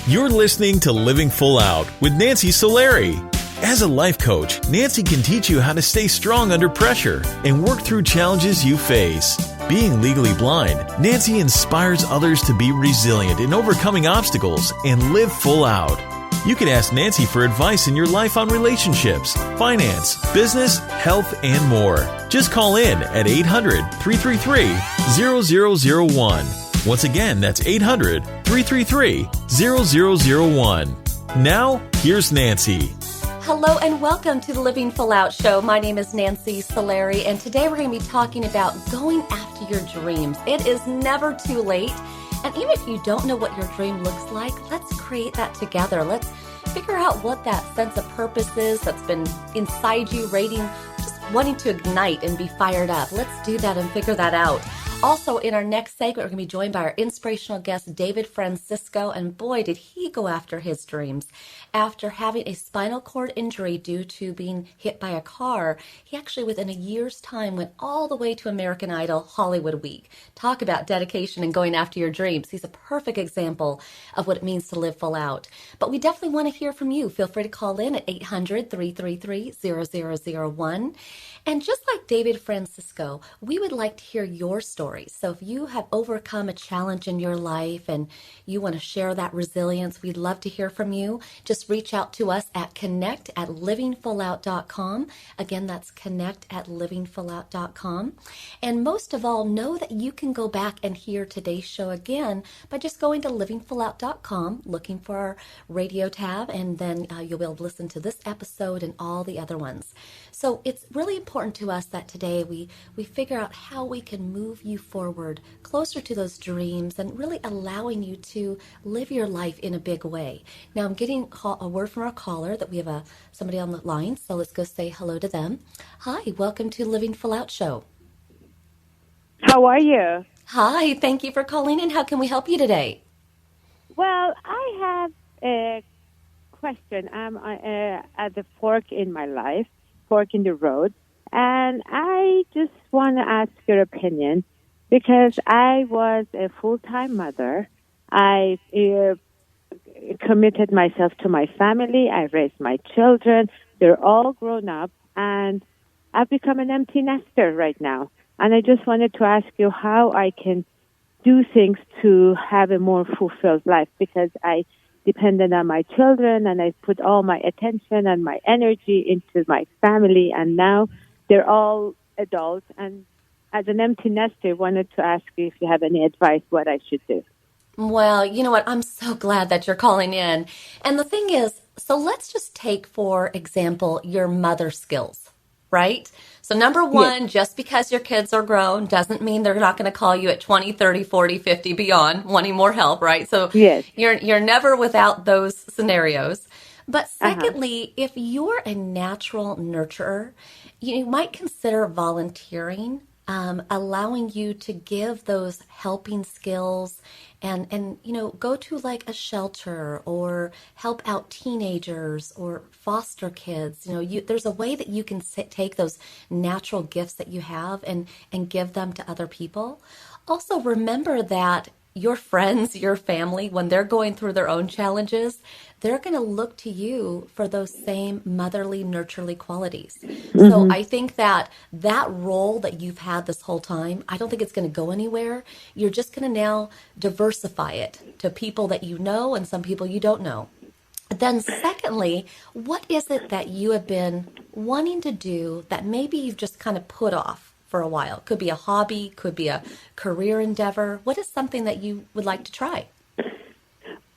You're listening to Living Full Out with Nancy Solari. As a life coach, Nancy can teach you how to stay strong under pressure and work through challenges you face. Being legally blind, Nancy inspires others to be resilient in overcoming obstacles and live full out. You can ask Nancy for advice in your life on relationships, finance, business, health, and more. Just call in at 800-333-0001. Once again, that's 800-333-0001. Now, here's Nancy. Hello and welcome to the Living Full Out Show. My name is Nancy Solari, and today we're going to be talking about going after your dreams. It is never too late. And even if you don't know what your dream looks like, let's create that together. Let's figure out what that sense of purpose is that's been inside you, just wanting to ignite and be fired up. Let's do that and figure that out. Also, in our next segment, we're going to be joined by our inspirational guest, David Francisco, and boy, did he go after his dreams. After having a spinal cord injury due to being hit by a car, he actually, within a year's time, went all the way to American Idol Hollywood Week. Talk about dedication and going after your dreams. He's a perfect example of what it means to live full out. But we definitely want to hear from you. Feel free to call in at 800-333-0001. And just like David Francisco, we would like to hear your stories. So if you have overcome a challenge in your life and you want to share that resilience, we'd love to hear from you. Just reach out to us at connect@livingfullout.com. Again, that's connect@livingfullout.com. And most of all, know that you can go back and hear today's show again by just going to livingfullout.com, looking for our radio tab, and then you'll be able to listen to this episode and all the other ones. So it's really important to us that today we figure out how we can move you forward closer to those dreams and really allowing you to live your life in a big way. Now I'm getting a word from our caller that we have somebody on the line, so let's go say hello to them. Hi, welcome to Living Full Out Show. How are you? Hi, thank you for calling in. How can we help you today? Well, I have a question. I'm at the fork in my life, fork in the road, and I just want to ask your opinion because I was a full-time mother. I committed myself to my family. I raised my children. They're all grown up, and I've become an empty nester right now. And I just wanted to ask you how I can do things to have a more fulfilled life because I depended on my children and I put all my attention and my energy into my family, and now they're all adults. And as an empty nester, wanted to ask you if you have any advice what I should do. Well, you know what? I'm so glad that you're calling in. And the thing is, so let's just take, for example, your mother skills, right? So number one, yes. Just because your kids are grown doesn't mean they're not going to call you at 20, 30, 40, 50, beyond, wanting more help, right? So yes. You're never without those scenarios. But secondly, if you're a natural nurturer, you might consider volunteering, allowing you to give those helping skills and go to like a shelter or help out teenagers or foster kids. There's a way that you can take those natural gifts that you have and give them to other people. Also, remember that your friends, your family, when they're going through their own challenges, they're going to look to you for those same motherly, nurturely qualities. Mm-hmm. So I think that role that you've had this whole time, I don't think it's going to go anywhere. You're just going to now diversify it to people that you know and some people you don't know. Then secondly, what is it that you have been wanting to do that maybe you've just kind of put off for a while? Could be a hobby, could be a career endeavor. What is something that you would like to try?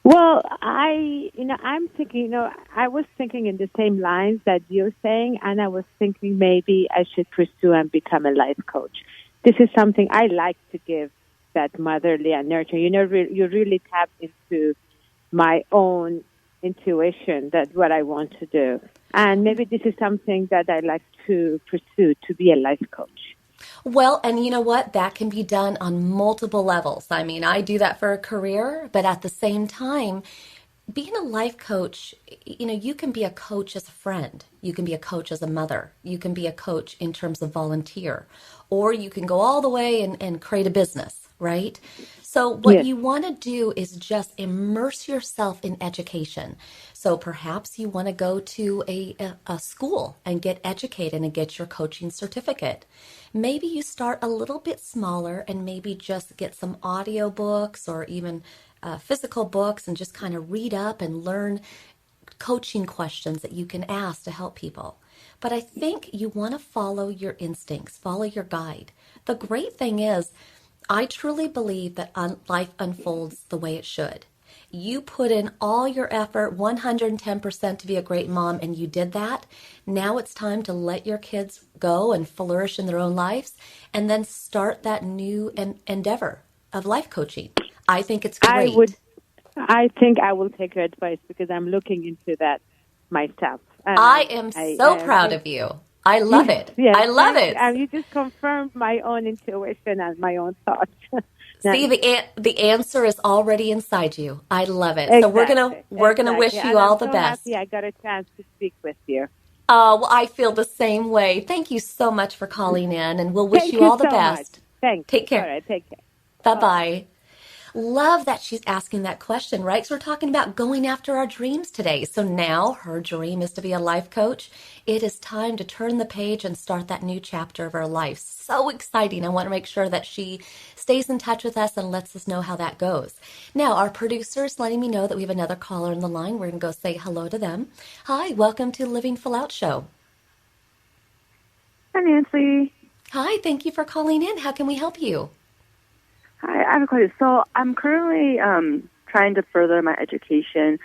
Well, I'm thinking, I was thinking in the same lines that you're saying, and I was thinking maybe I should pursue and become a life coach. This is something I like to give, that motherly and nurture. You really tap into my own intuition, that what I want to do. And maybe this is something that I like to pursue, to be a life coach. Well, and you know what? That can be done on multiple levels. I mean, I do that for a career, but at the same time, being a life coach, you can be a coach as a friend. You can be a coach as a mother. You can be a coach in terms of volunteer. Or you can go all the way and create a business, right? So what you want to do is just immerse yourself in education. So perhaps you want to go to a school and get educated and get your coaching certificate. Maybe you start a little bit smaller and maybe just get some audio books or even physical books and just kind of read up and learn coaching questions that you can ask to help people. But I think you want to follow your instincts, follow your guide. The great thing is, I truly believe that life unfolds the way it should. You put in all your effort, 110% to be a great mom, and you did that. Now it's time to let your kids go and flourish in their own lives and then start that new endeavor of life coaching. I think it's great. I think I will take your advice because I'm looking into that myself. I am so proud of you. I love it. Yes, I love it. And you just confirmed my own intuition and my own thoughts. See, the answer is already inside you. I love it. Exactly, So we're gonna wish you all the best. Happy I got a chance to speak with you. Oh, well, I feel the same way. Thank you so much for calling in, and we'll wish you all the best. Thanks. Take care. All right, take care. Bye-bye. Love that she's asking that question, right? So we're talking about going after our dreams today. So now her dream is to be a life coach. It is time to turn the page and start that new chapter of her life. So exciting. I want to make sure that she stays in touch with us and lets us know how that goes. Now, our producer's letting me know that we have another caller on the line. We're going to go say hello to them. Hi, welcome to Living Full Out Show. Hi, Nancy. Hi, thank you for calling in. How can we help you? Hi, I have a question. So I'm currently trying to further my education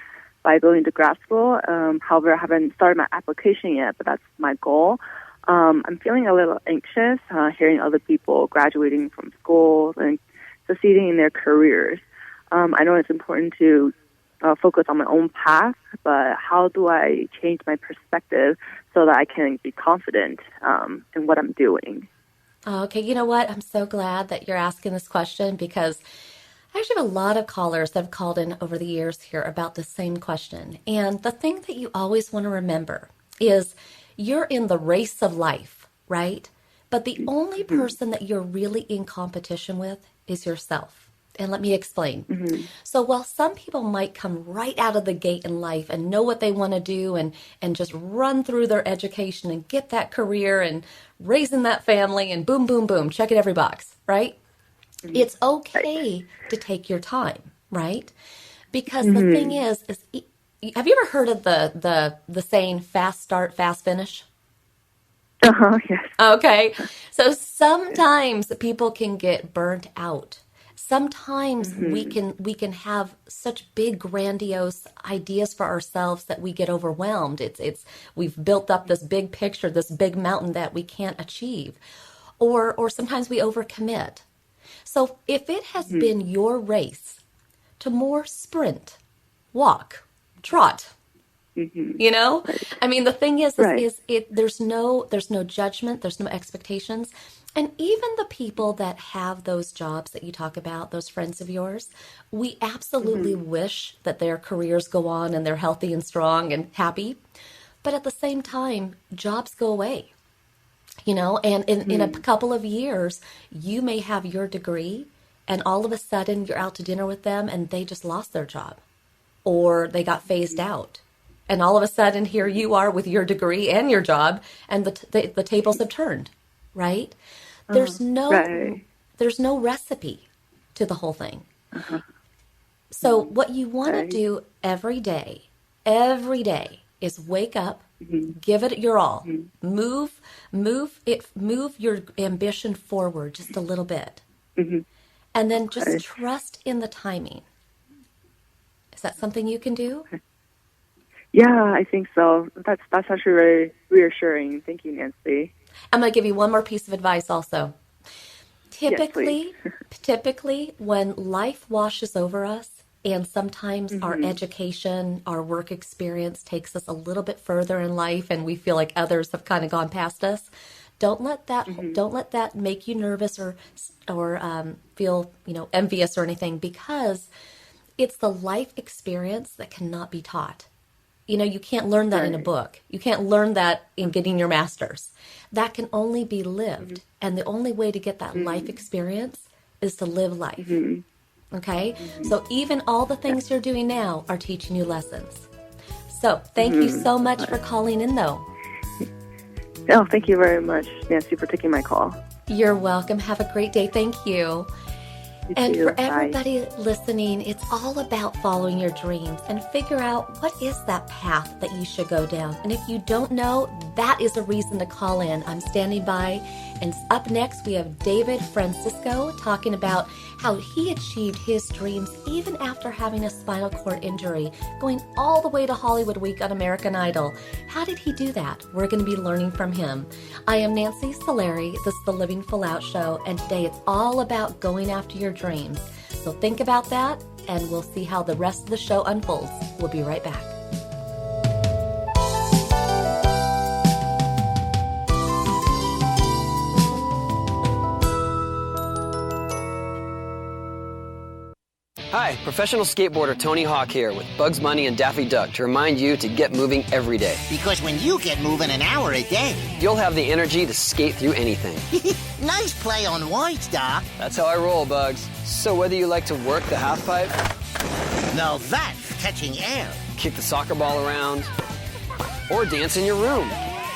by going to grad school. However, I haven't started my application yet, but that's my goal. I'm feeling a little anxious hearing other people graduating from schools and succeeding in their careers. I know it's important to focus on my own path, but how do I change my perspective so that I can be confident in what I'm doing? Okay, you know what? I'm so glad that you're asking this question because I actually have a lot of callers that have called in over the years here about the same question. And the thing that you always want to remember is you're in the race of life, right? But the only person that you're really in competition with is yourself. And let me explain. So while some people might come right out of the gate in life and know what they want to do and just run through their education and get that career and raising that family and boom, boom, boom, check it every box, right? It's okay to take your time, right? Because the thing is have you ever heard of the saying fast start, fast finish? Yes. Okay. So sometimes people can get burnt out. Sometimes we can have such big, grandiose ideas for ourselves that we get overwhelmed. We've built up this big picture, this big mountain that we can't achieve, or sometimes we overcommit. So if it has been your race to more sprint, walk, trot, you know, I mean, the thing is there's no judgment, there's no expectations. And even the people that have those jobs that you talk about, those friends of yours, we absolutely wish that their careers go on and they're healthy and strong and happy. But at the same time, jobs go away, you know, and in a couple of years, you may have your degree and all of a sudden you're out to dinner with them and they just lost their job or they got phased out. And all of a sudden, here you are with your degree and your job and the tables have turned. Right? There's no recipe to the whole thing. So what you want to do every day is wake up, give it your all, move your ambition forward just a little bit, and then just trust in the timing. Is that something you can do? Yeah, I think so. That's actually very reassuring. Thank you, Nancy. I'm going to give you one more piece of advice also. Typically, when life washes over us and sometimes our education, our work experience takes us a little bit further in life and we feel like others have kind of gone past us, don't let that make you nervous or feel, envious or anything, because it's the life experience that cannot be taught. You can't learn that in a book. You can't learn that in getting your master's. That can only be lived. And the only way to get that life experience is to live life. Okay? So even all the things you're doing now are teaching you lessons. So thank you so much for calling in, though. Oh, thank you very much, Nancy, for taking my call. You're welcome. Have a great day. Thank you. And too. for Bye. everybody listening, it's all about following your dreams and figure out what is that path that you should go down. And if you don't know, that is a reason to call in. I'm standing by. And up next, we have David Francisco talking about how he achieved his dreams even after having a spinal cord injury, going all the way to Hollywood Week on American Idol. How did he do that? We're going to be learning from him. I am Nancy Solari. This is the Living Full Out Show, and today it's all about going after your dreams. So think about that, and we'll see how the rest of the show unfolds. We'll be right back. Hi, professional skateboarder Tony Hawk here with Bugs Bunny and Daffy Duck to remind you to get moving every day. Because when you get moving an hour a day, You'll have the energy to skate through anything. nice play on words, Doc. That's how I roll, Bugs. So whether you like to work the half pipe, Now that's catching air. kick the soccer ball around, or dance in your room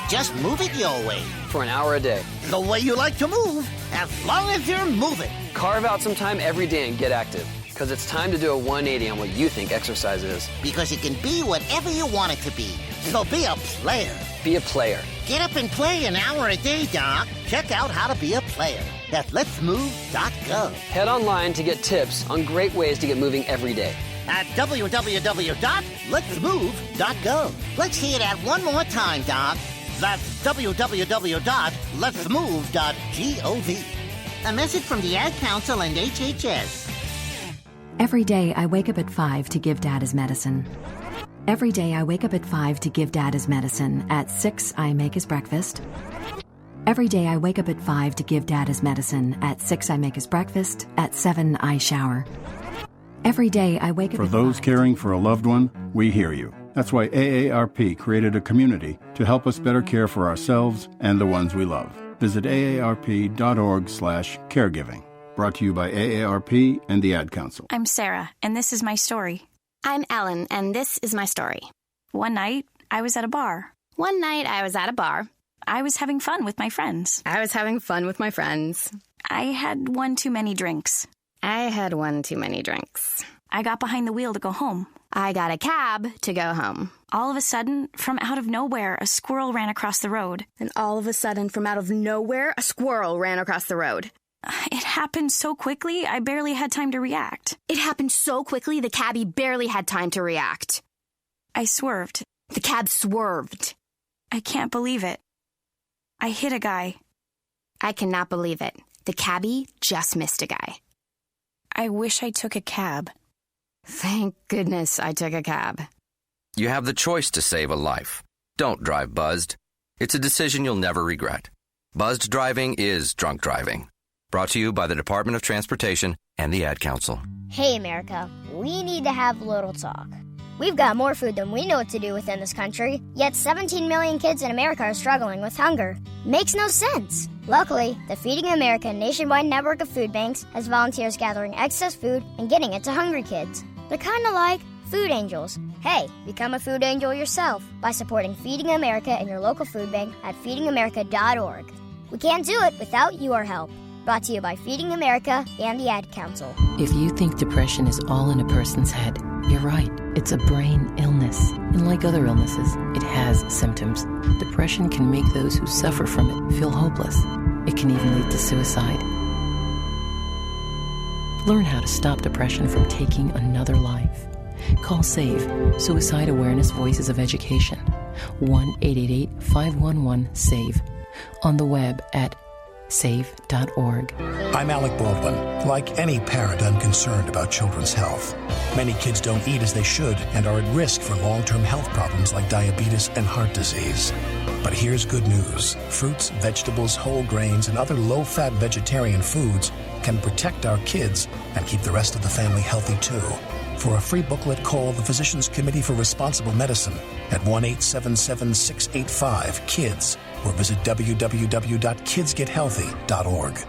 Just move it your way. for an hour a day. The way you like to move, as long as you're moving. Carve out some time every day and get active. Because it's time to do a 180 on what you think exercise is. Because it can be whatever you want it to be. So be a player. Be a player. Get up and play an hour a day, Doc. Check out how to be a player at letsmove.gov. Head online to get tips on great ways to get moving every day. At www.letsmove.gov. Let's hear that one more time, Doc. That's www.letsmove.gov. A message from the Ad Council and HHS. Every day I wake up at 5 to give Dad his medicine. Every day I wake up at 5 to give Dad his medicine. At 6 I make his breakfast. Every day I wake up at 5 to give Dad his medicine. At 6 I make his breakfast. At 7 I shower. Every day I wake up For at those 5. caring for a loved one, we hear you. That's why AARP created a community to help us better care for ourselves and the ones we love. Visit aarp.org/caregiving. Brought to you by AARP and the Ad Council. I'm Sarah, and this is my story. I'm Ellen, and this is my story. One night, I was at a bar. One night, I was at a bar. I was having fun with my friends. I was having fun with my friends. I had one too many drinks. I had one too many drinks. I got behind the wheel to go home. I got a cab to go home. All of a sudden, from out of nowhere, a squirrel ran across the road. And all of a sudden, from out of nowhere, a squirrel ran across the road. It happened so quickly, I barely had time to react. It happened so quickly, the cabbie barely had time to react. I swerved. The cab swerved. I can't believe it. I hit a guy. I cannot believe it. The cabbie just missed a guy. I wish I took a cab. Thank goodness I took a cab. You have the choice to save a life. Don't drive buzzed. It's a decision you'll never regret. Buzzed driving is drunk driving. Brought to you by the Department of Transportation and the Ad Council. Hey, America, we need to have a little talk. We've got more food than we know what to do with in this country, yet 17 million kids in America are struggling with hunger. Makes no sense. Luckily, the Feeding America nationwide network of food banks has volunteers gathering excess food and getting it to hungry kids. They're kind of like food angels. Hey, become a food angel yourself by supporting Feeding America and your local food bank at feedingamerica.org. We can't do it without your help. Brought to you by Feeding America and the Ad Council. If you think depression is all in a person's head, you're right. It's a brain illness. And like other illnesses, it has symptoms. Depression can make those who suffer from it feel hopeless. It can even lead to suicide. Learn how to stop depression from taking another life. Call SAVE, Suicide Awareness Voices of Education, 1-888-511-SAVE, on the web at save.org. I'm Alec Baldwin. Like any parent, I'm concerned about children's health. Many kids don't eat as they should and are at risk for long-term health problems like diabetes and heart disease. But here's good news. Fruits, vegetables, whole grains, and other low-fat vegetarian foods can protect our kids and keep the rest of the family healthy too. For a free booklet, call the Physicians Committee for Responsible Medicine at 1-877-685-KIDS or visit www.kidsgethealthy.org.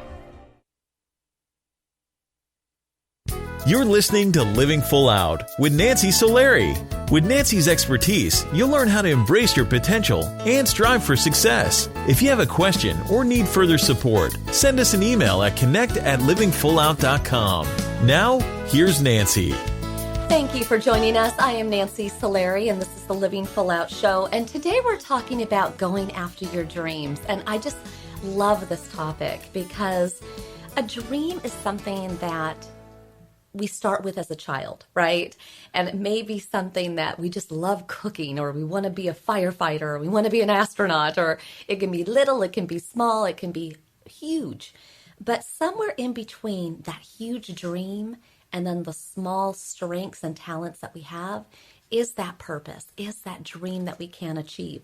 You're listening to Living Full Out with Nancy Solari. With Nancy's expertise, you'll learn how to embrace your potential and strive for success. If you have a question or need further support, send us an email at connect@livingfullout.com. Now, here's Nancy. Thank you for joining us. I am Nancy Solari, and this is the Living Full Out Show. And today we're talking about going after your dreams. And I just love this topic because a dream is something that we start with as a child, right? And it may be something that we just love cooking, or we want to be a firefighter, or we want to be an astronaut, or it can be little, it can be small, it can be huge. But somewhere in between that huge dream and then the small strengths and talents that we have is that purpose, is that dream that we can achieve.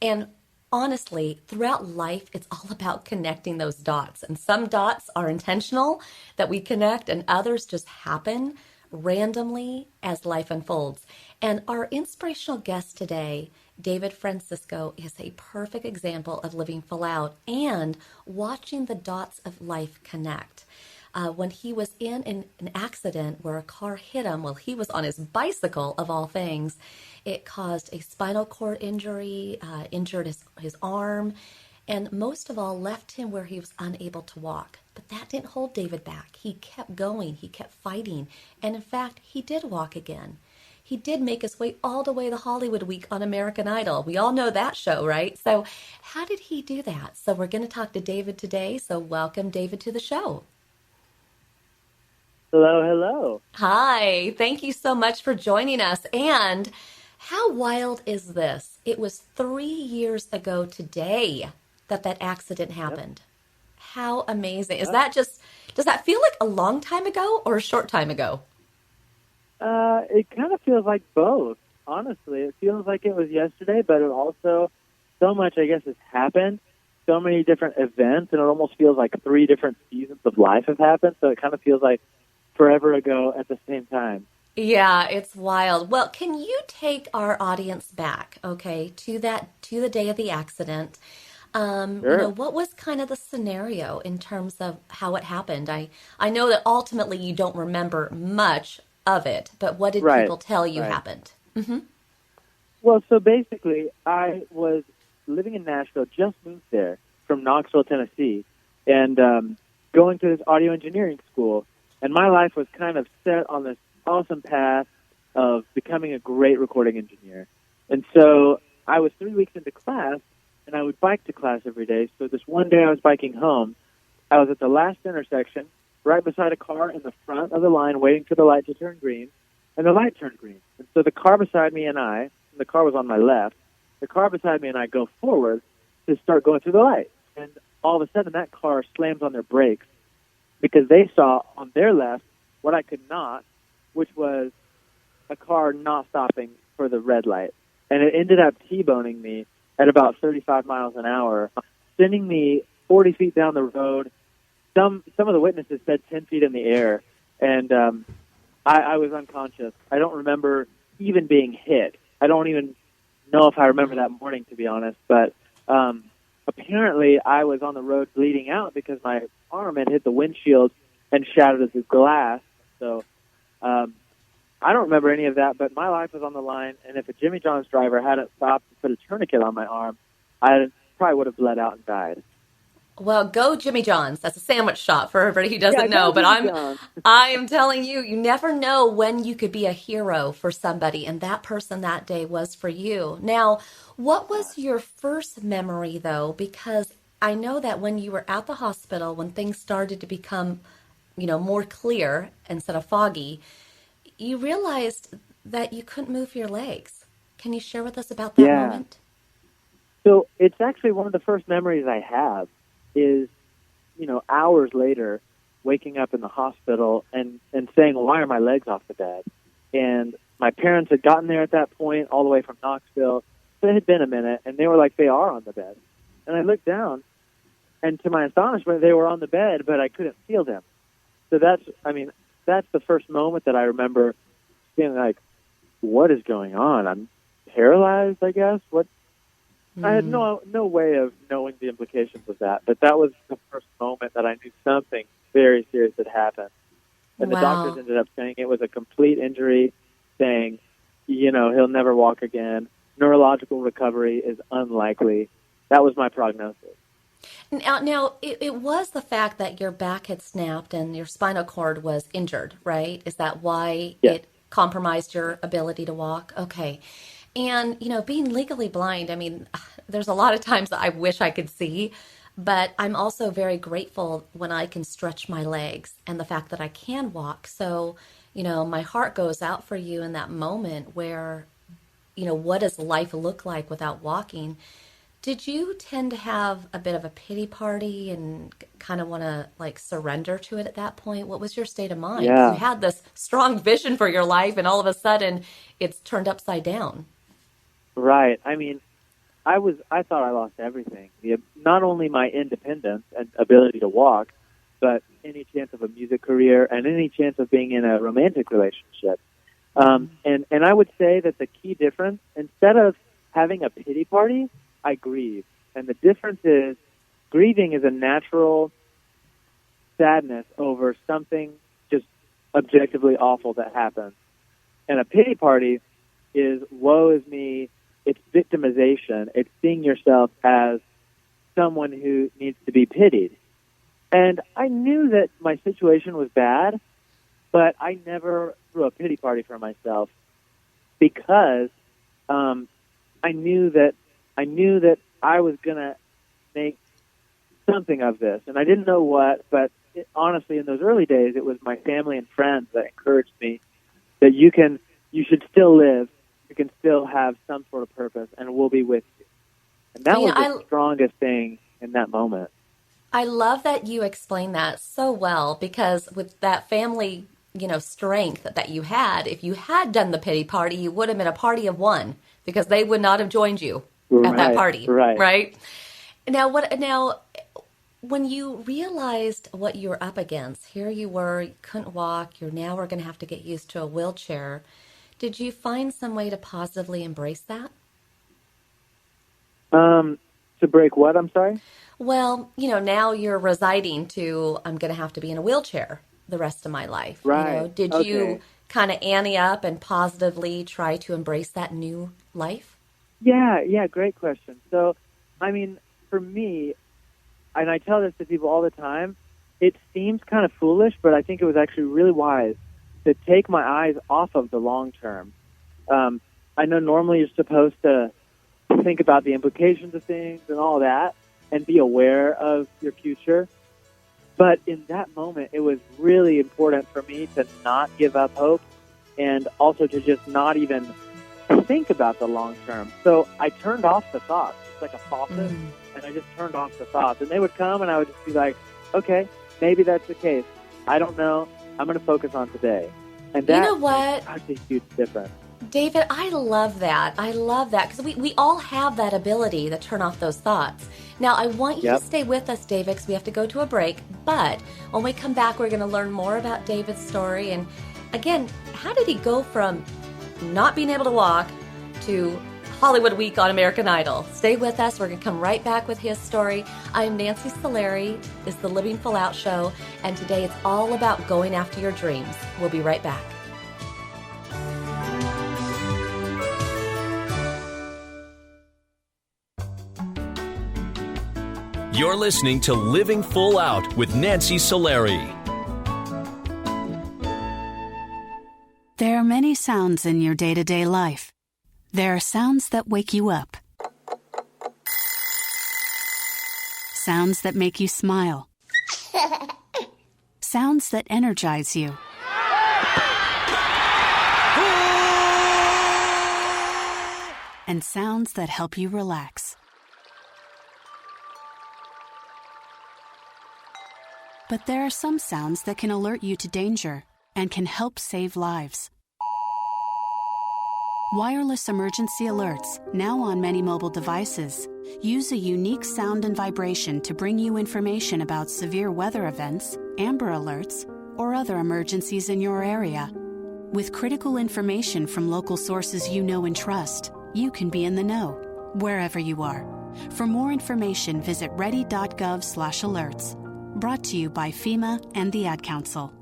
And honestly, throughout life, it's all about connecting those dots. And some dots are intentional that we connect, and others just happen randomly as life unfolds. And our inspirational guest today, David Francisco, is a perfect example of living full out and watching the dots of life connect. When he was in an accident where a car hit him while he was on his bicycle, of all things, it caused a spinal cord injury, injured his arm, and most of all left him where he was unable to walk. But that didn't hold David back. He kept going. He kept fighting. And in fact, he did walk again. He did make his way all the way to Hollywood Week on American Idol. We all know that show, right? So how did he do that? So we're going to talk to David today. So welcome, David, to the show. Hello, hello. Hi. Thank you so much for joining us. And how wild is this? It was 3 years ago today that accident happened. Yep. How amazing. Is that just, does that feel like a long time ago or a short time ago? It kind of feels like both, honestly. It feels like it was yesterday, but it also, so much, I guess, has happened. So many different events, and it almost feels like 3 different seasons of life have happened, so it kind of feels like forever ago at the same time. Yeah, it's wild. Well, can you take our audience back, okay, to the day of the accident? Sure. What was kind of the scenario in terms of how it happened? I know that ultimately you don't remember much of it, but what did people tell you happened? Mm-hmm. Well, so basically, I was living in Nashville, just moved there from Knoxville, Tennessee, and going to this audio engineering school. And my life was kind of set on this awesome path of becoming a great recording engineer. And so I was 3 weeks into class, and I would bike to class every day. So this one day I was biking home. I was at the last intersection, right beside a car in the front of the line, waiting for the light to turn green, and the light turned green. And so the car beside me and the car was on my left, the car beside me and I go forward to start going through the light. And all of a sudden that car slams on their brakes, because they saw on their left what I could not, which was a car not stopping for the red light. And it ended up T-boning me at about 35 miles an hour, sending me 40 feet down the road. Some of the witnesses said 10 feet in the air, and I was unconscious. I don't remember even being hit. I don't even know if I remember that morning, to be honest, but apparently I was on the road bleeding out because my arm had hit the windshield and shattered the glass. So I don't remember any of that, but my life was on the line, and if a Jimmy John's driver hadn't stopped to put a tourniquet on my arm, I probably would have bled out and died. Well, go Jimmy John's. That's a sandwich shop for everybody who doesn't know. But I am telling you, you never know when you could be a hero for somebody, and that person that day was for you. Now, what was your first memory, though? Because I know that when you were at the hospital, when things started to become, more clear instead of foggy, you realized that you couldn't move your legs. Can you share with us about that moment? So it's actually one of the first memories I have is, hours later, waking up in the hospital and saying, why are my legs off the bed? And my parents had gotten there at that point, all the way from Knoxville. So it had been a minute, and they were like, they are on the bed. And I looked down, and to my astonishment, they were on the bed, but I couldn't feel them. So that's the first moment that I remember being like, what is going on? I'm paralyzed, I guess. What? I had no way of knowing the implications of that, but that was the first moment that I knew something very serious had happened. And the Wow. doctors ended up saying it was a complete injury, saying, he'll never walk again. Neurological recovery is unlikely. That was my prognosis. Now it was the fact that your back had snapped and your spinal cord was injured, right? Is that why it compromised your ability to walk? Okay. And, being legally blind, I mean, there's a lot of times that I wish I could see, but I'm also very grateful when I can stretch my legs and the fact that I can walk. So, my heart goes out for you in that moment where, what does life look like without walking? Did you tend to have a bit of a pity party and kind of want to surrender to it at that point? What was your state of mind? Yeah. You had this strong vision for your life and all of a sudden it's turned upside down. Right. I mean, I thought I lost everything. Not only my independence and ability to walk, but any chance of a music career and any chance of being in a romantic relationship. And I would say that the key difference, instead of having a pity party, I grieve. And the difference is grieving is a natural sadness over something just objectively awful that happens. And a pity party is woe is me. It's victimization. It's seeing yourself as someone who needs to be pitied. And I knew that my situation was bad, but I never threw a pity party for myself because I knew that I was going to make something of this. And I didn't know what, but honestly, in those early days, it was my family and friends that encouraged me that you should still live. You can still have some sort of purpose, and we'll be with you. And that was the strongest thing in that moment. I love that you explained that so well, because with that family, strength that you had, if you had done the pity party, you would have been a party of one because they would not have joined you at that party. Right. Now, when you realized what you were up against, here you were, you couldn't walk, you're going to have to get used to a wheelchair. Did you find some way to positively embrace that? To break what? I'm sorry? Well, now you're residing to, I'm going to have to be in a wheelchair the rest of my life. Right. Did you kind of ante up and positively try to embrace that new life? Yeah, great question. So, I mean, for me, and I tell this to people all the time, it seems kind of foolish, but I think it was actually really wise to take my eyes off of the long term. I know normally you're supposed to think about the implications of things and all that and be aware of your future. But in that moment, it was really important for me to not give up hope and also to just not even think about the long term. So I turned off the thoughts. It's like a faucet, and I just turned off the thoughts. And they would come, and I would just be like, okay, maybe that's the case. I don't know. I'm going to focus on today. And that is such a huge difference. David, I love that. I love that because we all have that ability to turn off those thoughts. Now, I want you to stay with us, David, because we have to go to a break. But when we come back, we're going to learn more about David's story. And again, how did he go from not being able to walk to Hollywood Week on American Idol? Stay with us. We're going to come right back with his story. I'm Nancy Solari. It's the Living Full Out Show. And today it's all about going after your dreams. We'll be right back. You're listening to Living Full Out with Nancy Solari. There are many sounds in your day-to-day life. There are sounds that wake you up. Sounds that make you smile. Sounds that energize you. And sounds that help you relax. But there are some sounds that can alert you to danger and can help save lives. Wireless emergency alerts, now on many mobile devices, use a unique sound and vibration to bring you information about severe weather events, Amber Alerts, or other emergencies in your area. With critical information from local sources you know and trust, you can be in the know, wherever you are. For more information, visit ready.gov/alerts. Brought to you by FEMA and the Ad Council.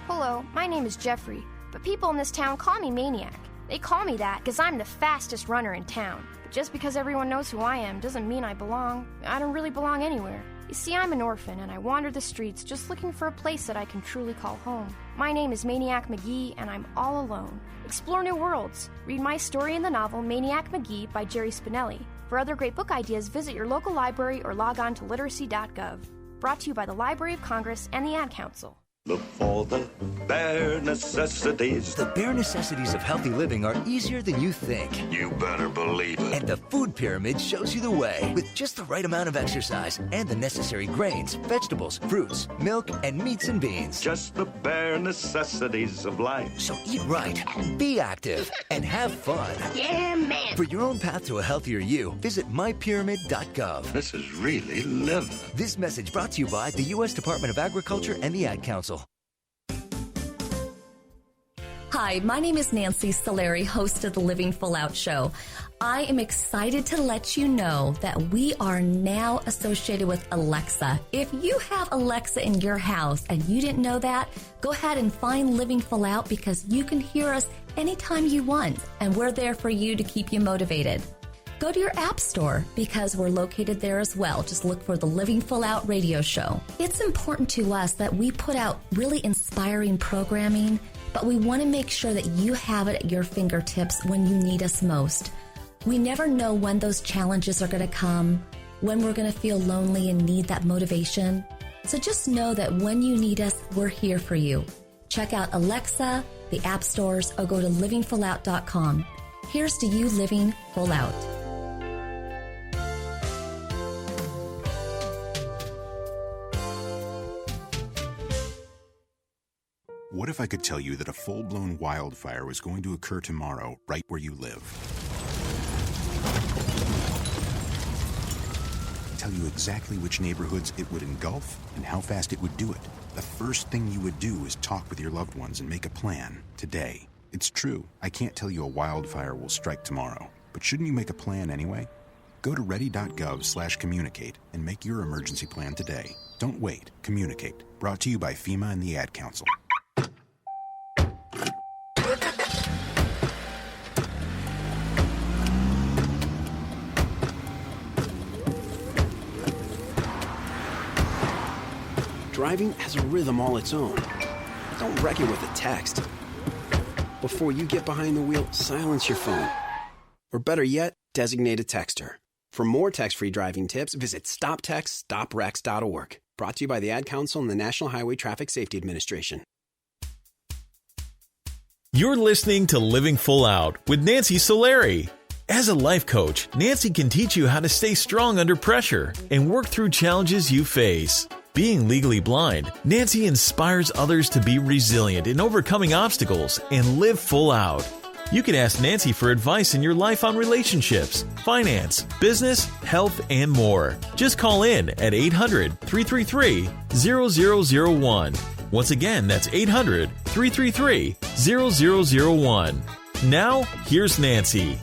Hello, my name is Jeffrey, but people in this town call me Maniac. They call me that because I'm the fastest runner in town. But just because everyone knows who I am doesn't mean I belong. I don't really belong anywhere. You see, I'm an orphan, and I wander the streets just looking for a place that I can truly call home. My name is Maniac McGee, and I'm all alone. Explore new worlds. Read my story in the novel Maniac McGee by Jerry Spinelli. For other great book ideas, visit your local library or log on to literacy.gov. Brought to you by the Library of Congress and the Ad Council. Look for the bare necessities. The bare necessities of healthy living are easier than you think. You better believe it. And the food pyramid shows you the way. With just the right amount of exercise and the necessary grains, vegetables, fruits, milk, and meats and beans. Just the bare necessities of life. So eat right, be active, and have fun. Yeah, man. For your own path to a healthier you, visit mypyramid.gov. This is really living. This message brought to you by the U.S. Department of Agriculture and the Ad Council. Hi, my name is Nancy Solari, host of the Living Full Out Show. I am excited to let you know that we are now associated with Alexa. If you have Alexa in your house and you didn't know that, go ahead and find Living Full Out because you can hear us anytime you want, and we're there for you to keep you motivated. Go to your app store because we're located there as well. Just look for the Living Full Out radio show. It's important to us that we put out really inspiring programming, but we want to make sure that you have it at your fingertips when you need us most. We never know when those challenges are going to come, when we're going to feel lonely and need that motivation. So just know that when you need us, we're here for you. Check out Alexa, the app stores, or go to livingfullout.com. Here's to you living full out. What if I could tell you that a full-blown wildfire was going to occur tomorrow right where you live? Tell you exactly which neighborhoods it would engulf and how fast it would do it. The first thing you would do is talk with your loved ones and make a plan today. It's true, I can't tell you a wildfire will strike tomorrow, but shouldn't you make a plan anyway? Go to ready.gov/communicate and make your emergency plan today. Don't wait, communicate. Brought to you by FEMA and the Ad Council. Driving has a rhythm all its own. Don't wreck it with a text. Before you get behind the wheel, silence your phone. Or better yet, designate a texter. For more text-free driving tips, visit stoptextstoprex.org. Brought to you by the Ad Council and the National Highway Traffic Safety Administration. You're listening to Living Full Out with Nancy Solari. As a life coach, Nancy can teach you how to stay strong under pressure and work through challenges you face. Being legally blind, Nancy inspires others to be resilient in overcoming obstacles and live full out. You can ask Nancy for advice in your life on relationships, finance, business, health, and more. Just call in at 800-333-0001. Once again, that's 800-333-0001. Now, here's Nancy.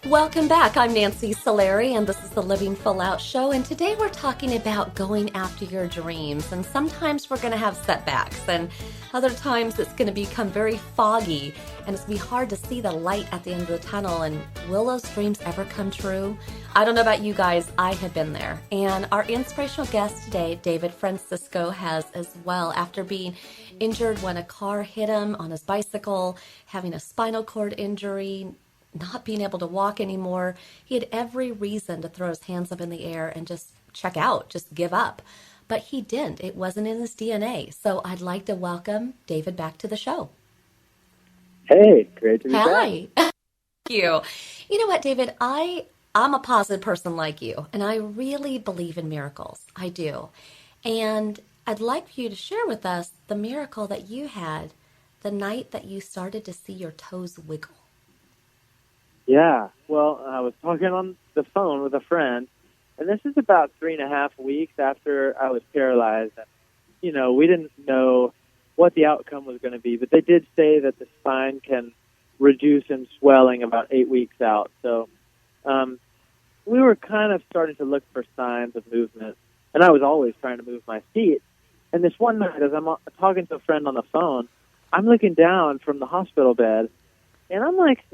Welcome back. I'm Nancy Solari, and this is the Living Full Out Show. And today we're talking about going after your dreams. And sometimes we're going to have setbacks, and other times it's going to become very foggy, and it's going to be hard to see the light at the end of the tunnel. And will those dreams ever come true? I don't know about you guys. I have been there. And our inspirational guest today, David Francisco, has as well, after being injured when a car hit him on his bicycle, having a spinal cord injury, not being able to walk anymore. He had every reason to throw his hands up in the air and just check out, just give up. But he didn't. It wasn't in his DNA. So I'd like to welcome David back to the show. Hey, great to be back. Hi. Thank you. You know what, David? I'm a positive person like you, and I really believe in miracles. I do. And I'd like for you to share with us the miracle that you had the night that you started to see your toes wiggle. Yeah, well, I was talking on the phone with a friend, and this is about 3.5 weeks after I was paralyzed. And, you know, we didn't know what the outcome was going to be, but they did say that the spine can reduce in swelling about 8 weeks out. So we were kind of starting to look for signs of movement, and I was always trying to move my feet. And this one night, as I'm talking to a friend on the phone, I'm looking down from the hospital bed, and I'm like,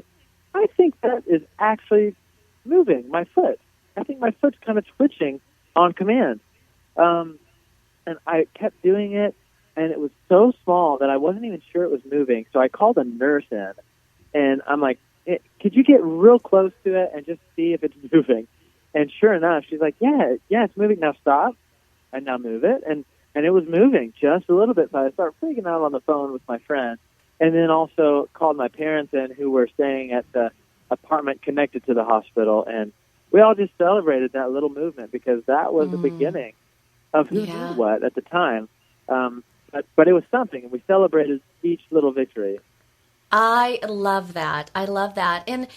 I think that is actually moving my foot. I think my foot's kind of twitching on command. And I kept doing it, and it was so small that I wasn't even sure it was moving. So I called a nurse in, and I'm like, could you get real close to it and just see if it's moving? And sure enough, she's like, yeah, it's moving. Now stop, and now move it. And it was moving just a little bit. So I started freaking out on the phone with my friend, and then also called my parents in, who were staying at the apartment connected to the hospital. And we all just celebrated that little movement, because that was the beginning of who knew what at the time. But it was something, and we celebrated each little victory. I love that. I love that. And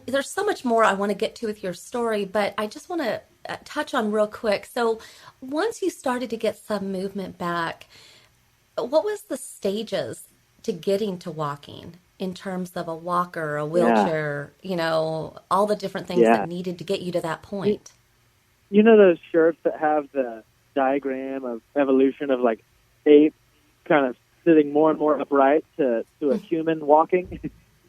there's so much more I want to get to with your story, but I just want to touch on real quick. So once you started to get some movement back, what was the stages to getting to walking in terms of a walker, a wheelchair, all the different things that needed to get you to that point? You know those shirts that have the diagram of evolution of like ape kind of sitting more and more upright to a human walking?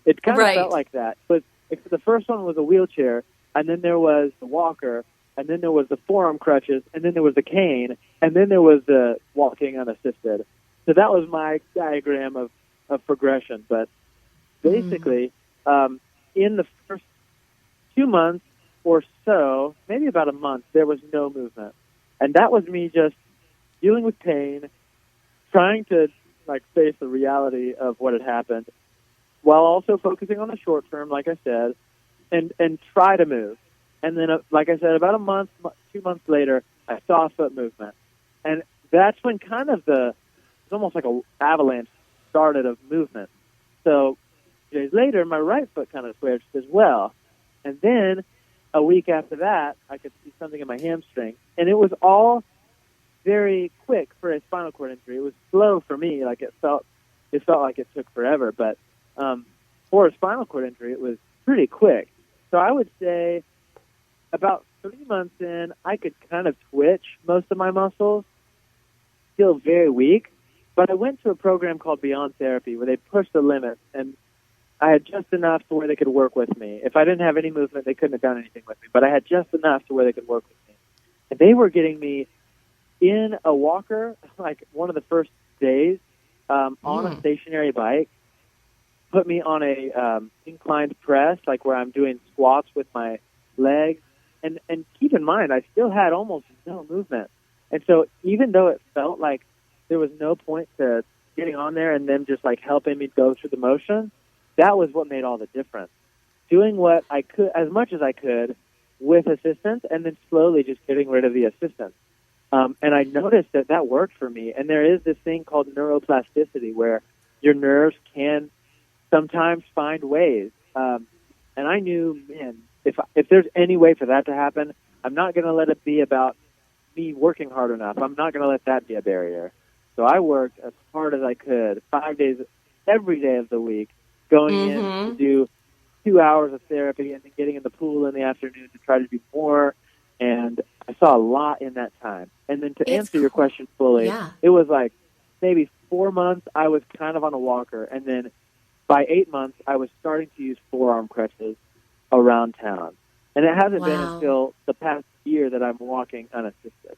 It kind of felt like that. But the first one was a wheelchair, and then there was the walker, and then there was the forearm crutches, and then there was the cane, and then there was the walking unassisted. So that was my diagram of progression. But basically, in the first 2 months or so, maybe about a month, there was no movement. And that was me just dealing with pain, trying to face the reality of what had happened, while also focusing on the short term, like I said, and try to move. And then, like I said, about a month, 2 months later, I saw foot movement. And that's when kind of it's almost like an avalanche started of movement. So days later, my right foot kind of twitched as well. And then a week after that, I could see something in my hamstring. And it was all very quick for a spinal cord injury. It was slow for me. It felt like it took forever. But for a spinal cord injury, it was pretty quick. So I would say about 3 months in, I could kind of twitch most of my muscles, still very weak. But I went to a program called Beyond Therapy, where they pushed the limits, and I had just enough to where they could work with me. If I didn't have any movement, they couldn't have done anything with me. But I had just enough to where they could work with me. And they were getting me in a walker, like one of the first days, on a stationary bike, put me on a inclined press, like where I'm doing squats with my legs. And keep in mind, I still had almost no movement. And so even though it felt like there was no point to getting on there and them just helping me go through the motion, that was what made all the difference. Doing what I could, as much as I could, with assistance, and then slowly just getting rid of the assistance. And I noticed that worked for me. And there is this thing called neuroplasticity, where your nerves can sometimes find ways. And I knew, man, if there's any way for that to happen, I'm not going to let it be about me working hard enough. I'm not going to let that be a barrier. So I worked as hard as I could, 5 days, every day of the week, going in to do 2 hours of therapy and then getting in the pool in the afternoon to try to do more. And I saw a lot in that time. And then to answer your question fully, it was maybe 4 months I was kind of on a walker. And then by 8 months, I was starting to use forearm crutches around town. And it hasn't been until the past year that I'm walking unassisted.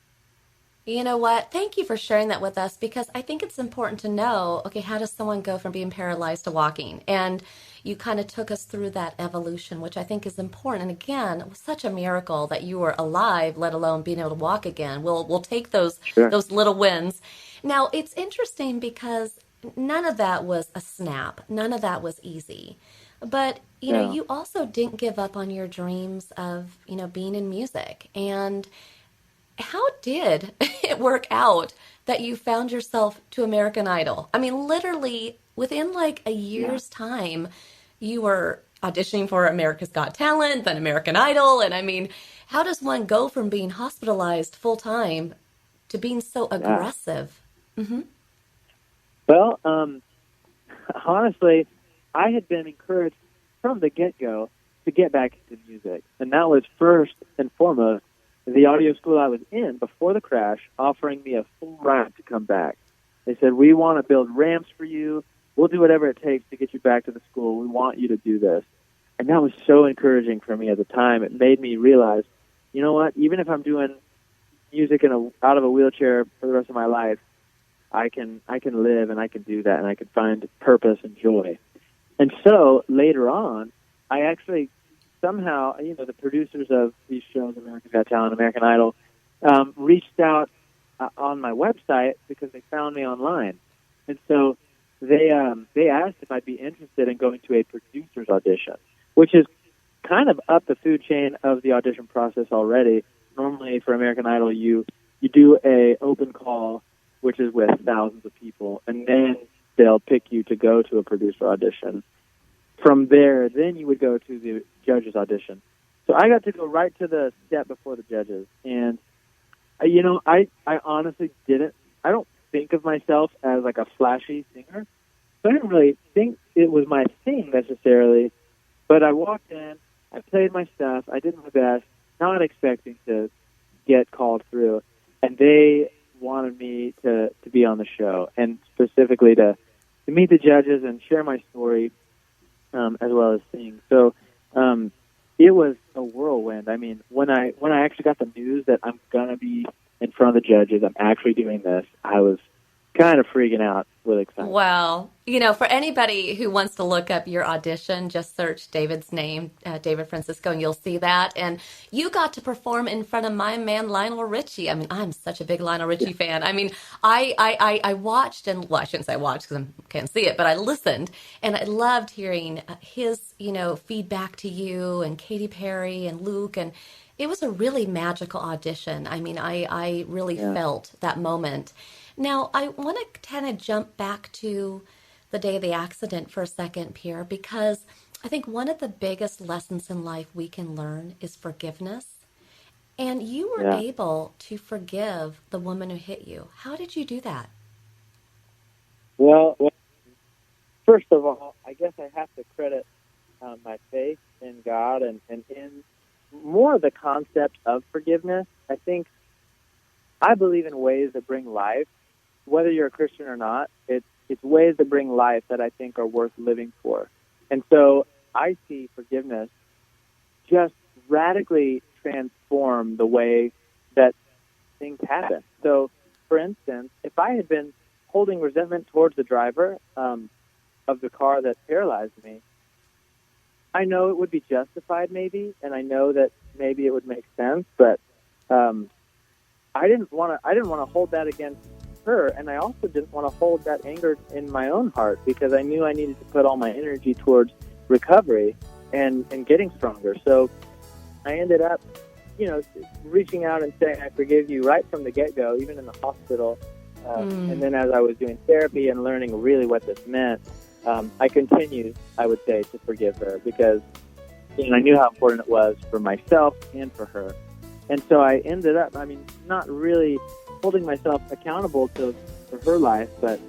You know what? Thank you for sharing that with us, because I think it's important to know, okay, how does someone go from being paralyzed to walking? And you kind of took us through that evolution, which I think is important. And again, it was such a miracle that you were alive, let alone being able to walk again. We'll take those little wins. Now, it's interesting because none of that was a snap. None of that was easy. But, you know, you also didn't give up on your dreams of, being in music. And how did it work out that you found yourself to American Idol? I mean, literally within a year's time, you were auditioning for America's Got Talent, then American Idol. And I mean, how does one go from being hospitalized full time to being so aggressive? Well, honestly, I had been encouraged from the get-go to get back into music. And that was first and foremost the audio school I was in before the crash offering me a full ride to come back. They said, we want to build ramps for you. We'll do whatever it takes to get you back to the school. We want you to do this. And that was so encouraging for me at the time. It made me realize, you know what, even if I'm doing music out of a wheelchair for the rest of my life, I can live and I can do that and I can find purpose and joy. And so later on, I actually somehow, the producers of these shows, America's Got Talent, American Idol, reached out on my website because they found me online. And so they asked if I'd be interested in going to a producer's audition, which is kind of up the food chain of the audition process already. Normally for American Idol, you do a open call, which is with thousands of people, and then they'll pick you to go to a producer audition. From there, then you would go to the judges' audition. So I got to go right to the step before the judges. And, I honestly I don't think of myself as like a flashy singer. So I didn't really think it was my thing necessarily. But I walked in, I played my stuff, I did my best, not expecting to get called through. And they wanted me to be on the show, and specifically to meet the judges and share my story, as well as sing. So it was a whirlwind. I mean, when I actually got the news that I'm gonna be in front of the judges, I'm actually doing this, I was kind of freaking out with excitement. Wow. For anybody who wants to look up your audition, just search David's name, David Francisco, and you'll see that. And you got to perform in front of my man, Lionel Richie. I mean, I'm such a big Lionel Richie fan. I mean, I watched, and well, I shouldn't say watched because I can't see it, but I listened, and I loved hearing his, feedback to you and Katy Perry and Luke, and it was a really magical audition. I mean, I really felt that moment. Now, I want to kind of jump back to the day of the accident for a second, Pierre, because I think one of the biggest lessons in life we can learn is forgiveness. And you were able to forgive the woman who hit you. How did you do that? Well, first of all, I guess I have to credit my faith in God and in more the concept of forgiveness. I believe in ways that bring life. Whether you're a Christian or not, it's ways that bring life that I think are worth living for. And so I see forgiveness just radically transform the way that things happen. So, for instance, if I had been holding resentment towards the driver of the car that paralyzed me, I know it would be justified maybe, and I know that maybe it would make sense, but I didn't want to hold that against her, and I also didn't want to hold that anger in my own heart because I knew I needed to put all my energy towards recovery and getting stronger. So I ended up, reaching out and saying, I forgive you right from the get-go, even in the hospital. And then as I was doing therapy and learning really what this meant, I continued, I would say, to forgive her because I knew how important it was for myself and for her. And so I ended up, not really holding myself accountable for her life, but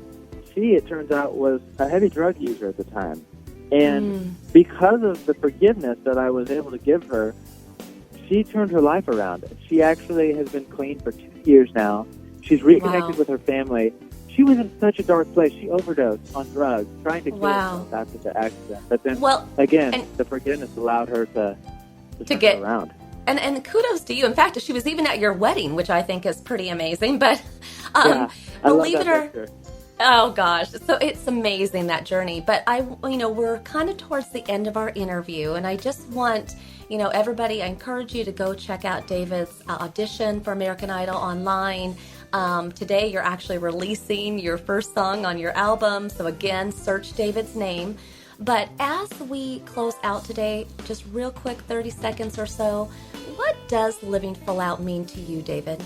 she, it turns out, was a heavy drug user at the time. And because of the forgiveness that I was able to give her, she turned her life around. She actually has been clean for 2 years now. She's reconnected with her family. She was in such a dark place. She overdosed on drugs, trying to kill herself after the accident. But then, the forgiveness allowed her to turn it around. And kudos to you. In fact, she was even at your wedding, which I think is pretty amazing. But believe it or oh gosh, so it's amazing, that journey. But we're kind of towards the end of our interview, and I just want everybody, I encourage you to go check out David's audition for American Idol online. Today, you're actually releasing your first song on your album. So again, search David's name. But as we close out today, just real quick, 30 seconds or so, what does living full out mean to you, David?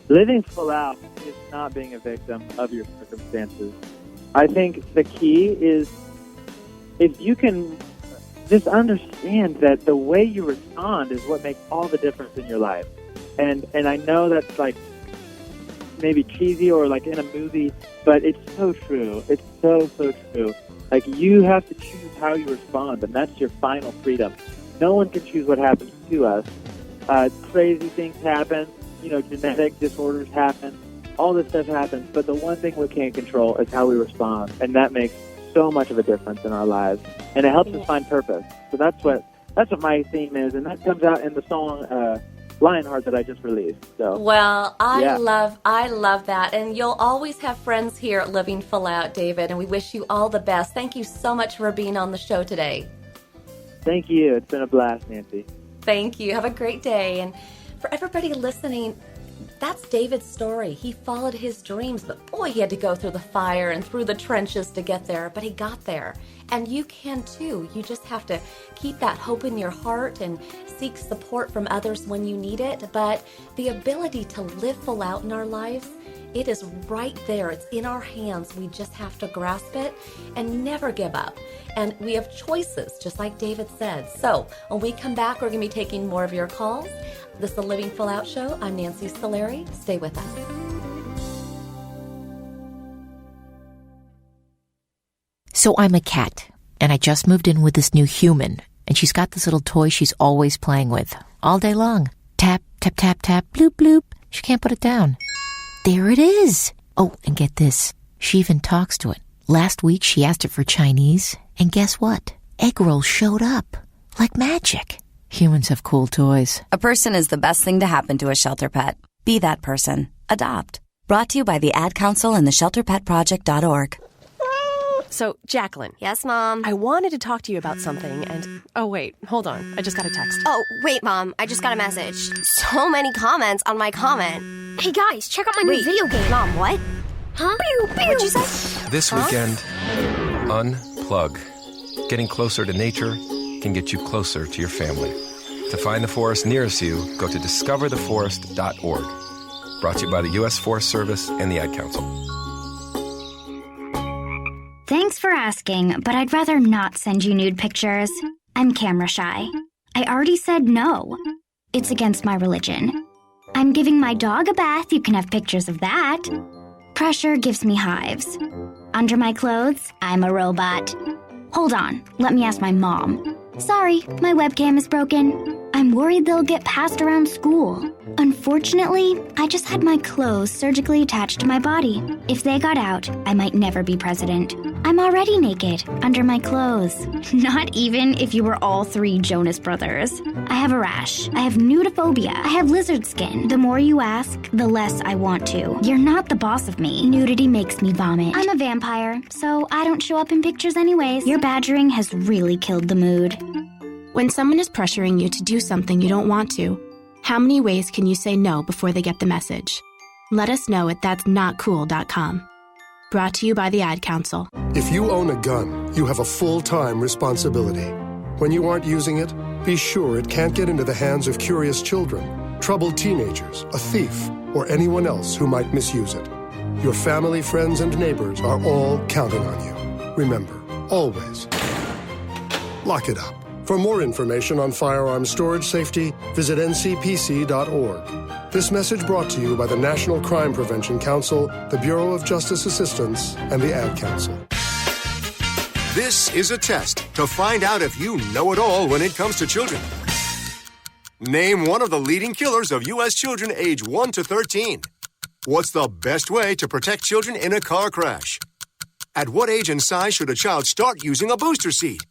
Living full out is not being a victim of your circumstances. I think the key is if you can just understand that the way you respond is what makes all the difference in your life. And I know that's like maybe cheesy or like in a movie, but it's so true. It's so true. Like, you have to choose how you respond, and that's your final freedom. No one can choose what happens to us, crazy things happen. Genetic disorders happen. All this stuff happens. But the one thing we can't control is how we respond. And that makes so much of a difference in our lives. And it helps us find purpose. So that's what my theme is. And that comes out in the song Lionheart that I just released. So, well, I love that. And you'll always have friends here at Living Full Out, David. And we wish you all the best. Thank you so much for being on the show today. Thank you. It's been a blast, Nancy. Thank you. Have a great day. And for everybody listening, that's David's story. He followed his dreams, but boy, he had to go through the fire and through the trenches to get there, but he got there. And you can too. You just have to keep that hope in your heart and seek support from others when you need it. But the ability to live full out in our lives, it is right there. It's in our hands. We just have to grasp it and never give up. And we have choices, just like David said. So when we come back, we're going to be taking more of your calls. This is the Living Full Out Show. I'm Nancy Solari. Stay with us. So I'm a cat, and I just moved in with this new human, and she's got this little toy she's always playing with, all day long. Tap, tap, tap, tap, bloop, bloop. She can't put it down. There it is. Oh, and get this. She even talks to it. Last week, she asked it for Chinese, and guess what? Egg rolls showed up. Like magic. Humans have cool toys. A person is the best thing to happen to a shelter pet. Be that person. Adopt. Brought to you by the Ad Council and the ShelterPetProject.org. So, Jacqueline. Yes, Mom? I wanted to talk to you about something, and... Oh, wait. Hold on. I just got a text. Oh, wait, Mom. I just got a message. So many comments on my comment. Hey, guys, check out my new video game. Mom, what? Huh? Pew, pew. What'd you say? This weekend, unplug. Getting closer to nature can get you closer to your family. To find the forest nearest you, go to discovertheforest.org. Brought to you by the U.S. Forest Service and the Ad Council. Thanks for asking, but I'd rather not send you nude pictures. I'm camera shy. I already said no. It's against my religion. I'm giving my dog a bath. You can have pictures of that. Pressure gives me hives. Under my clothes, I'm a robot. Hold on, let me ask my mom. Sorry, my webcam is broken. I'm worried they'll get passed around school. Unfortunately, I just had my clothes surgically attached to my body. If they got out, I might never be president. I'm already naked, under my clothes. Not even if you were all three Jonas Brothers. I have a rash. I have nudophobia. I have lizard skin. The more you ask, the less I want to. You're not the boss of me. Nudity makes me vomit. I'm a vampire, so I don't show up in pictures anyways. Your badgering has really killed the mood. When someone is pressuring you to do something you don't want to, how many ways can you say no before they get the message? Let us know at that'snotcool.com. Brought to you by the Ad Council. If you own a gun, you have a full-time responsibility. When you aren't using it, be sure it can't get into the hands of curious children, troubled teenagers, a thief, or anyone else who might misuse it. Your family, friends, and neighbors are all counting on you. Remember, always, lock it up. For more information on firearms storage safety, visit ncpc.org. This message brought to you by the National Crime Prevention Council, the Bureau of Justice Assistance, and the Ad Council. This is a test to find out if you know it all when it comes to children. Name one of the leading killers of U.S. children age 1 to 13. What's the best way to protect children in a car crash? At what age and size should a child start using a booster seat?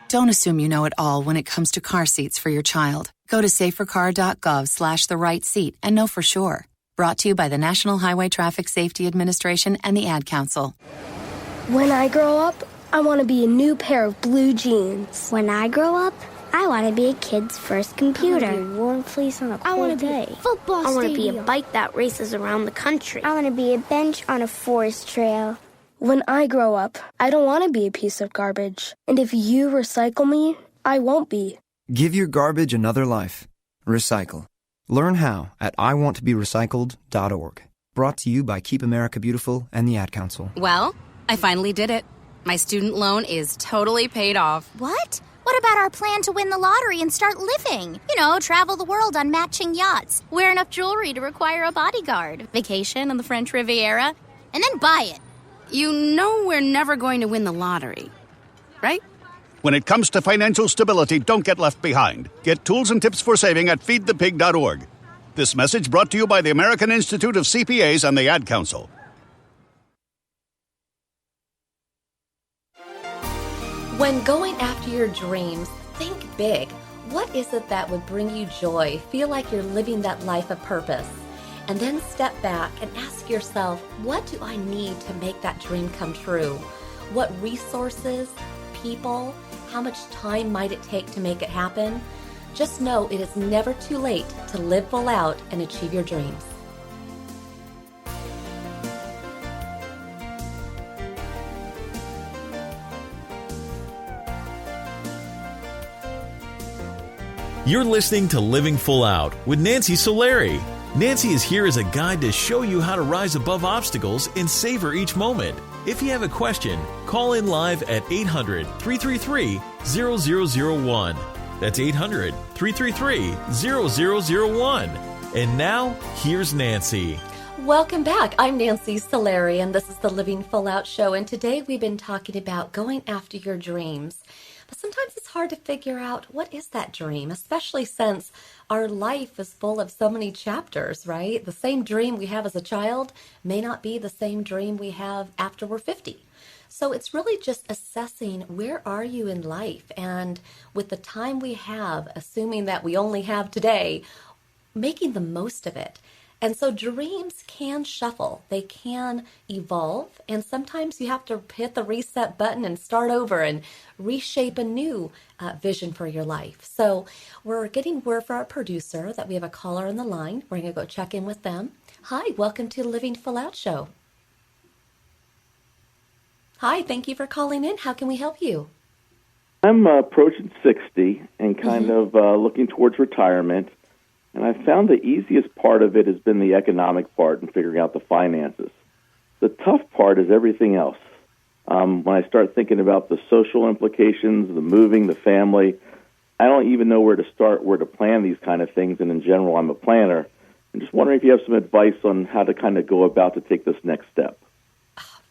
Don't assume you know it all when it comes to car seats for your child. Go to safercar.gov/the-right-seat and know for sure. Brought to you by the National Highway Traffic Safety Administration and the Ad Council. When I grow up, I want to be a new pair of blue jeans. When I grow up, I want to be a kid's first computer. I want to be a warm fleece on a cold day. Be a football I want to be a bike that races around the country. I want to be a bench on a forest trail. When I grow up, I don't want to be a piece of garbage. And if you recycle me, I won't be. Give your garbage another life. Recycle. Learn how at iwanttoberecycled.org. Brought to you by Keep America Beautiful and the Ad Council. Well, I finally did it. My student loan is totally paid off. What? What about our plan to win the lottery and start living? You know, travel the world on matching yachts, wear enough jewelry to require a bodyguard, vacation on the French Riviera, and then buy it. You know we're never going to win the lottery, right? When it comes to financial stability, don't get left behind. Get tools and tips for saving at feedthepig.org. This message brought to you by the American Institute of CPAs and the Ad Council. When going after your dreams, think big. What is it that would bring you joy? Feel like you're living that life of purpose. And then step back and ask yourself, what do I need to make that dream come true? What resources, people, how much time might it take to make it happen? Just know it is never too late to live full out and achieve your dreams. You're listening to Living Full Out with Nancy Solari. Nancy is here as a guide to show you how to rise above obstacles and savor each moment. If you have a question, call in live at 800-333-0001. That's 800-333-0001. And now, here's Nancy. Welcome back. I'm Nancy Solari, and this is the Living Full Out Show. And today we've been talking about going after your dreams. But sometimes it's hard to figure out what is that dream, especially since our life is full of so many chapters, right? The same dream we have as a child may not be the same dream we have after we're 50. So it's really just assessing where are you in life, and with the time we have, assuming that we only have today, making the most of it. And so dreams can shuffle, they can evolve, and sometimes you have to hit the reset button and start over and reshape a new vision for your life. So we're getting word from our producer that we have a caller on the line. We're going to go check in with them. Hi, welcome to the Living Full Out Show. Hi, thank you for calling in. How can we help you? I'm approaching 60 and kind of looking towards retirement. And I found the easiest part of it has been the economic part and figuring out the finances. The tough part is everything else. When I start thinking about the social implications, the moving, the family, I don't even know where to start, where to plan these kind of things. And in general, I'm a planner. I'm just wondering if you have some advice on how to kind of go about to take this next step.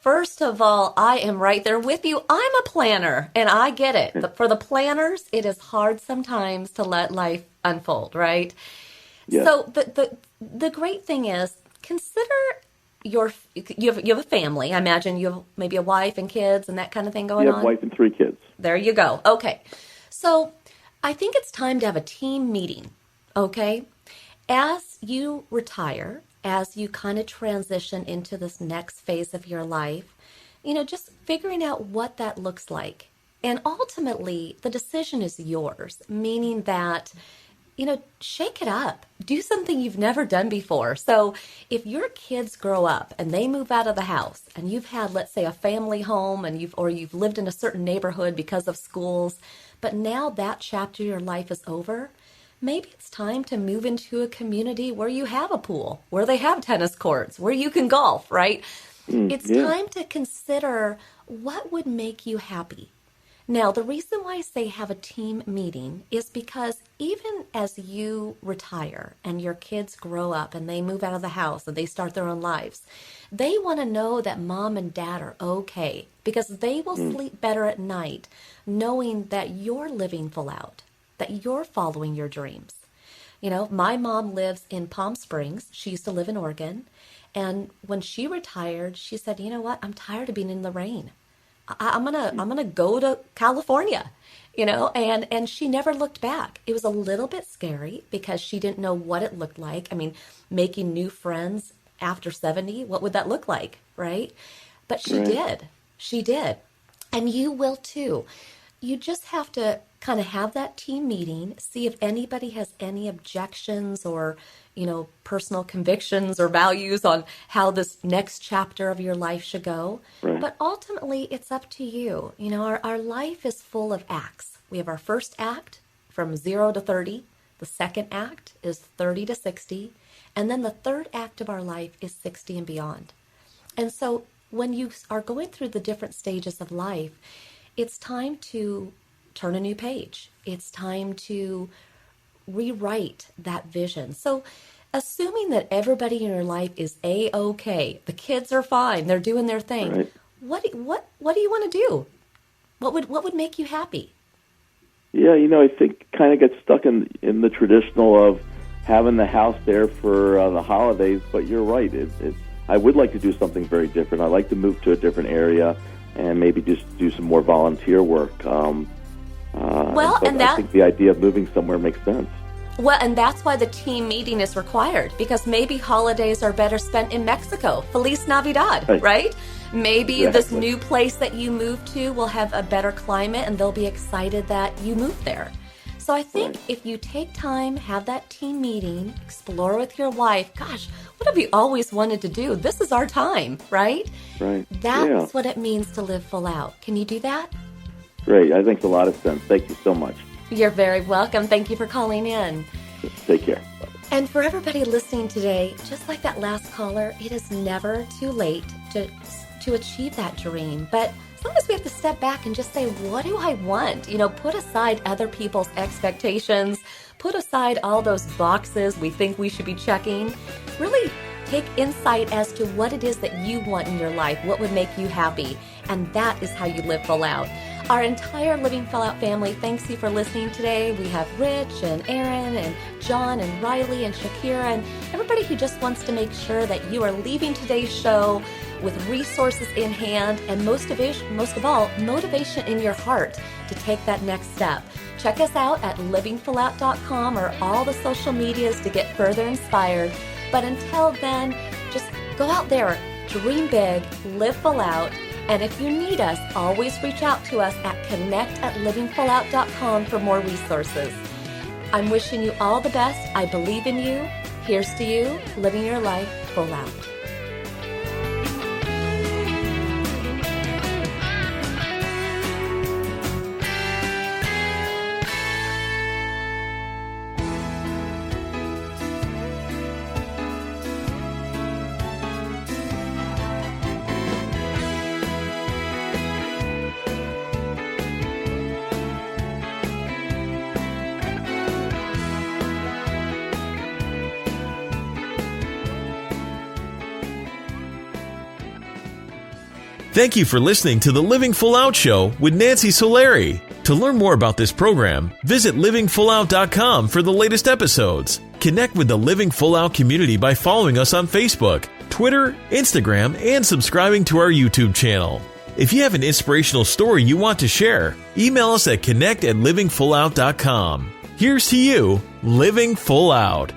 First of all, I am right there with you. I'm a planner, and I get it. But for the planners, it is hard sometimes to let life unfold, right? Yes. So the great thing is, consider you have a family. I imagine you have maybe a wife and kids and that kind of thing going on. Yeah, wife and 3 kids. There you go. Okay. So I think it's time to have a team meeting, okay? As you retire, as you kind of transition into this next phase of your life, just figuring out what that looks like. And ultimately, the decision is yours, meaning that shake it up. Do something you've never done before. So if your kids grow up and they move out of the house and you've had, let's say, a family home and you've lived in a certain neighborhood because of schools, but now that chapter of your life is over, maybe it's time to move into a community where you have a pool, where they have tennis courts, where you can golf, right? It's time to consider what would make you happy. Now, the reason why I say have a team meeting is because even as you retire and your kids grow up and they move out of the house and they start their own lives, they want to know that mom and dad are okay, because they will sleep better at night knowing that you're living full out, that you're following your dreams. My mom lives in Palm Springs. She used to live in Oregon. And when she retired, she said, you know what? I'm tired of being in the rain. I'm gonna go to California, and she never looked back. It was a little bit scary because she didn't know what it looked like. I mean, making new friends after 70, what would that look like, right? But she did. She did. And you will too. You just have to kind of have that team meeting, see if anybody has any objections or, personal convictions or values on how this next chapter of your life should go. Right. But ultimately, it's up to you. Our life is full of acts. We have our first act from 0 to 30. The second act is 30 to 60. And then the third act of our life is 60 and beyond. And so when you are going through the different stages of life, it's time to turn a new page. It's time to rewrite that vision. So assuming that everybody in your life is A-okay, the kids are fine, they're doing their thing, right. What do you want to do? What would make you happy? Yeah, I think kind of get stuck in the traditional of having the house there for the holidays, but you're right. I would like to do something very different. I'd like to move to a different area and maybe just do some more volunteer work. I think the idea of moving somewhere makes sense. Well, and that's why the team meeting is required, because maybe holidays are better spent in Mexico. Feliz Navidad, right? Maybe this new place that you move to will have a better climate and they'll be excited that you moved there. So I think if you take time, have that team meeting, explore with your wife, gosh, what have you always wanted to do? This is our time, right? Right. That's what it means to live full out. Can you do that? Great. I think it's a lot of sense. Thank you so much. You're very welcome. Thank you for calling in. Take care. And for everybody listening today, just like that last caller, it is never too late to achieve that dream. But sometimes we have to step back and just say, what do I want? Put aside other people's expectations, put aside all those boxes we think we should be checking. Really take insight as to what it is that you want in your life, what would make you happy. And that is how you live full out. Our entire Living Full Out family thanks you for listening today. We have Rich and Aaron and John and Riley and Shakira and everybody who just wants to make sure that you are leaving today's show with resources in hand and most of all, motivation in your heart to take that next step. Check us out at livingfullout.com or all the social medias to get further inspired. But until then, just go out there, dream big, live full out. And if you need us, always reach out to us at connect@livingfullout.com for more resources. I'm wishing you all the best. I believe in you. Here's to you, living your life full out. Thank you for listening to the Living Full Out Show with Nancy Solari. To learn more about this program, visit livingfullout.com for the latest episodes. Connect with the Living Full Out community by following us on Facebook, Twitter, Instagram, and subscribing to our YouTube channel. If you have an inspirational story you want to share, email us at connect@livingfullout.com. Here's to you, living full out.